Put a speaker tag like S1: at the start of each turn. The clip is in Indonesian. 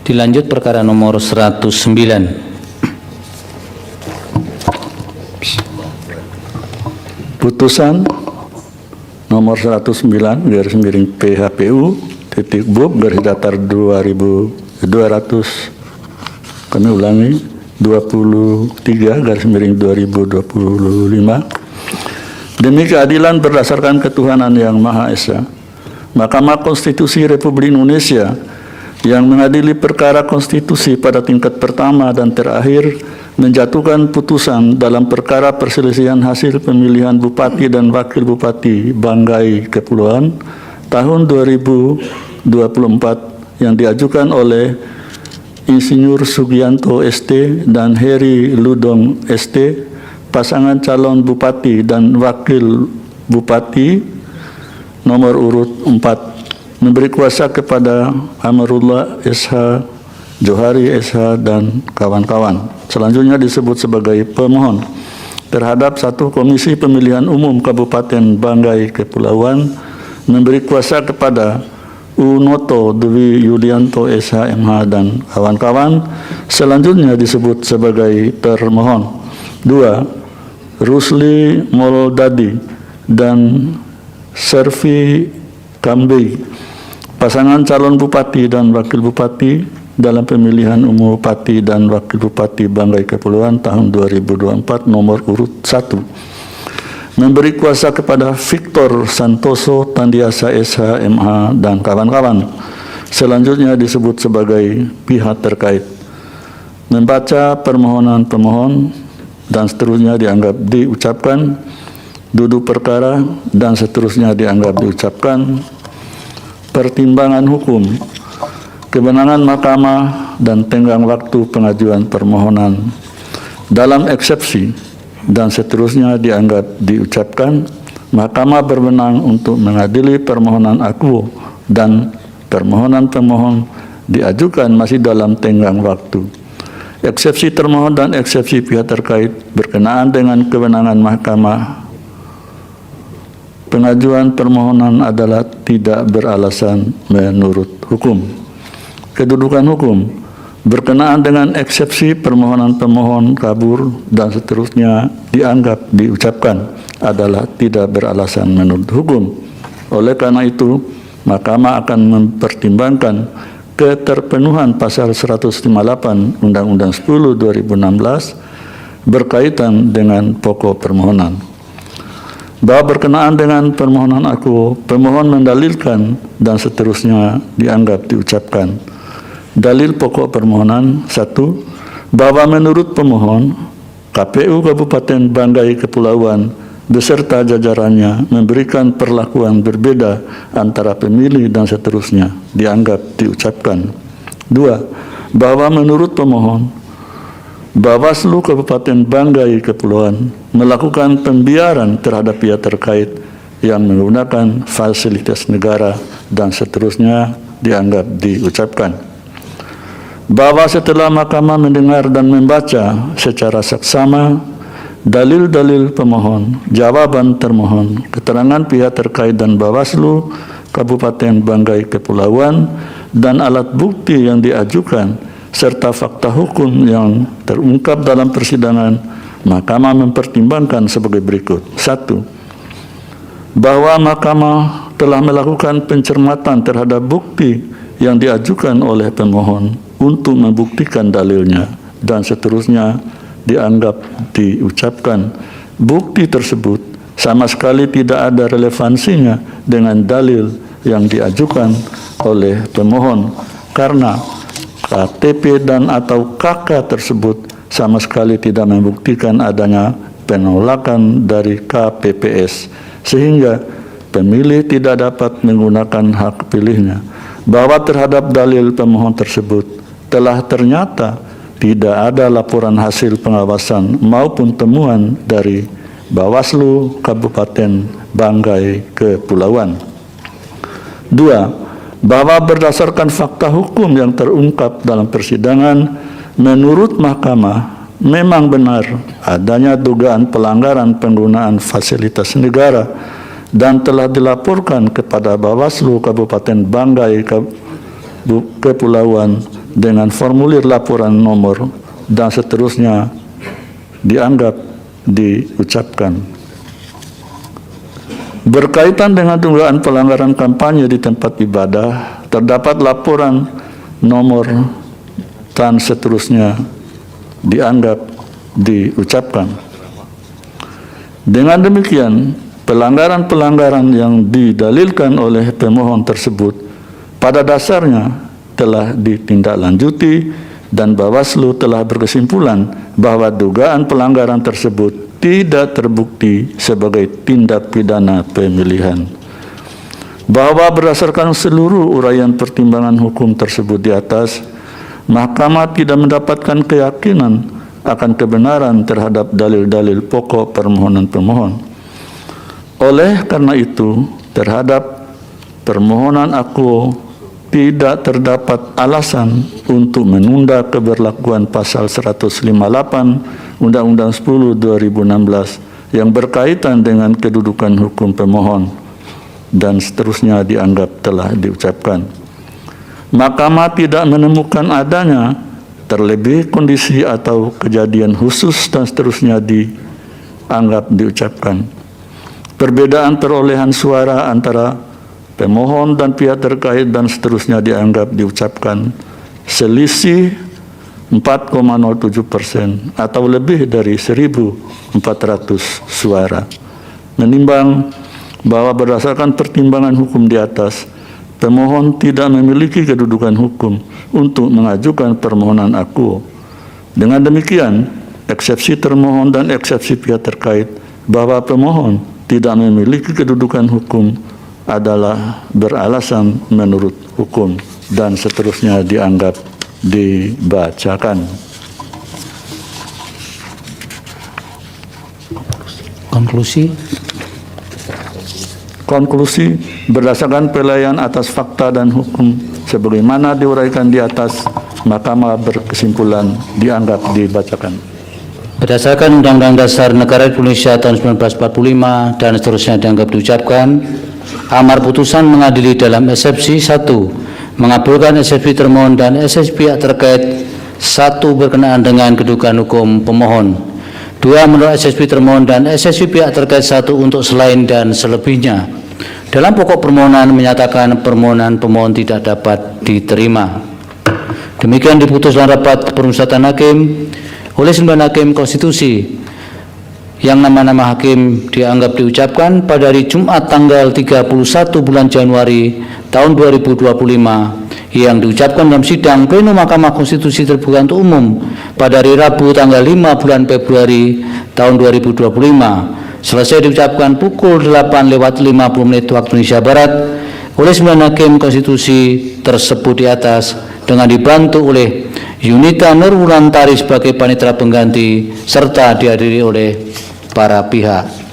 S1: Dilanjut perkara nomor 109.
S2: Putusan nomor 109 garis miring PHPU titik BUB garis datar 2200 kami ulangi 23 garis miring 2025 demi keadilan berdasarkan ketuhanan yang Maha Esa. Mahkamah Konstitusi Republik Indonesia yang mengadili perkara konstitusi pada tingkat pertama dan terakhir menjatuhkan putusan dalam perkara perselisihan hasil pemilihan Bupati dan Wakil Bupati Banggai Kepulauan tahun 2024 yang diajukan oleh Insinyur Sugianto ST dan Heri Ludong ST, pasangan calon Bupati dan Wakil Bupati nomor urut 4, memberi kuasa kepada Amarullah SH, Johari SH, dan kawan-kawan. Selanjutnya disebut sebagai pemohon terhadap satu Komisi Pemilihan Umum Kabupaten Banggai Kepulauan memberi kuasa kepada Unoto Dwi Yulianto SH MH dan kawan-kawan. Selanjutnya disebut sebagai termohon. 2. Rusli Moldadi dan Servi Kambi, pasangan calon Bupati dan Wakil Bupati dalam pemilihan umum Bupati dan Wakil Bupati Banggai Kepulauan tahun 2024 nomor urut 1 memberi kuasa kepada Victor Santoso Tandiasa SH MH dan kawan-kawan. Selanjutnya disebut sebagai pihak terkait. Membaca permohonan pemohon dan seterusnya dianggap diucapkan, duduk perkara dan seterusnya dianggap diucapkan. Pertimbangan hukum, kewenangan mahkamah dan tenggang waktu pengajuan permohonan dalam eksepsi dan seterusnya dianggap diucapkan. Mahkamah berwenang untuk mengadili permohonan akuo dan permohonan pemohon diajukan masih dalam tenggang waktu. Eksepsi termohon dan eksepsi pihak terkait berkenaan dengan kewenangan mahkamah pengajuan permohonan adalah tidak beralasan menurut hukum. Kedudukan hukum berkenaan dengan eksepsi permohonan pemohon kabur dan seterusnya dianggap diucapkan adalah tidak beralasan menurut hukum. Oleh karena itu, mahkamah akan mempertimbangkan keterpenuhan pasal 158 Undang-Undang 10 2016 berkaitan dengan pokok permohonan. Bahwa berkenaan dengan permohonan aku, pemohon mendalilkan dan seterusnya dianggap diucapkan. Dalil pokok permohonan 1. Bahwa menurut pemohon, KPU Kabupaten Banggai Kepulauan beserta jajarannya memberikan perlakuan berbeda antara pemilih dan seterusnya dianggap diucapkan. 2. Bahwa menurut pemohon, Bawaslu Kabupaten Banggai Kepulauan melakukan pembiaran terhadap pihak terkait yang menggunakan fasilitas negara dan seterusnya dianggap diucapkan. Bahwa setelah mahkamah mendengar dan membaca secara saksama dalil-dalil pemohon, jawaban termohon, keterangan pihak terkait dan Bawaslu Kabupaten Banggai Kepulauan dan alat bukti yang diajukan serta fakta hukum yang terungkap dalam persidangan, mahkamah mempertimbangkan sebagai berikut. 1. Bahwa mahkamah telah melakukan pencermatan terhadap bukti yang diajukan oleh pemohon untuk membuktikan dalilnya dan seterusnya dianggap diucapkan. Bukti tersebut sama sekali tidak ada relevansinya dengan dalil yang diajukan oleh pemohon karena KTP dan atau KK tersebut sama sekali tidak membuktikan adanya penolakan dari KPPS sehingga pemilih tidak dapat menggunakan hak pilihnya. Bahwa terhadap dalil pemohon tersebut telah ternyata tidak ada laporan hasil pengawasan maupun temuan dari Bawaslu Kabupaten Banggai Kepulauan. 2. Bahwa berdasarkan fakta hukum yang terungkap dalam persidangan, menurut mahkamah memang benar adanya dugaan pelanggaran penggunaan fasilitas negara dan telah dilaporkan kepada Bawaslu Kabupaten Banggai Kepulauan dengan formulir laporan nomor dan seterusnya dianggap diucapkan. Berkaitan dengan dugaan pelanggaran kampanye di tempat ibadah, terdapat laporan nomor dan seterusnya dianggap diucapkan. Dengan demikian, pelanggaran-pelanggaran yang didalilkan oleh pemohon tersebut pada dasarnya telah ditindaklanjuti dan Bawaslu telah berkesimpulan bahwa dugaan pelanggaran tersebut tidak terbukti sebagai tindak pidana pemilihan. Bahwa berdasarkan seluruh uraian pertimbangan hukum tersebut di atas, Mahkamah tidak mendapatkan keyakinan akan kebenaran terhadap dalil-dalil pokok permohonan pemohon. Oleh karena itu, terhadap permohonan aku tidak terdapat alasan untuk menunda keberlakuan pasal 158 Undang-Undang 10 2016 yang berkaitan dengan kedudukan hukum pemohon dan seterusnya dianggap telah diucapkan. Mahkamah tidak menemukan adanya terlebih kondisi atau kejadian khusus dan seterusnya dianggap diucapkan. Perbedaan perolehan suara antara pemohon dan pihak terkait dan seterusnya dianggap diucapkan. Selisih 4,07% atau lebih dari 1.400 suara. Menimbang bahwa berdasarkan pertimbangan hukum di atas, pemohon tidak memiliki kedudukan hukum untuk mengajukan permohonan aku. Dengan demikian, eksepsi termohon dan eksepsi pihak terkait bahwa pemohon tidak memiliki kedudukan hukum adalah beralasan menurut hukum dan seterusnya dianggap dibacakan. Konklusi berdasarkan penilaian atas fakta dan hukum sebagaimana diuraikan di atas, Mahkamah berkesimpulan dianggap dibacakan.
S1: Berdasarkan Undang-Undang Dasar Negara Indonesia tahun 1945 dan seterusnya dianggap diucapkan, amar putusan mengadili dalam eksepsi 1, mengabulkan eksepsi termohon dan eksepsi pihak terkait 1 berkenaan dengan kedudukan hukum pemohon, 2 menurut eksepsi termohon dan eksepsi pihak terkait 1 untuk selain dan selebihnya. Dalam pokok permohonan menyatakan permohonan pemohon tidak dapat diterima. Demikian diputus dalam rapat permusyawaratan hakim oleh 9 hakim konstitusi yang nama-nama hakim dianggap diucapkan pada hari Jumat tanggal 31 bulan Januari tahun 2025 yang diucapkan dalam sidang pleno Mahkamah Konstitusi terbuka untuk umum pada hari Rabu tanggal 5 bulan Februari tahun 2025 selesai diucapkan pukul 8:50 waktu Indonesia Barat oleh 9 hakim konstitusi tersebut di atas dengan dibantu oleh Yunita Nurwulantari sebagai panitera pengganti serta dihadiri oleh para pihak.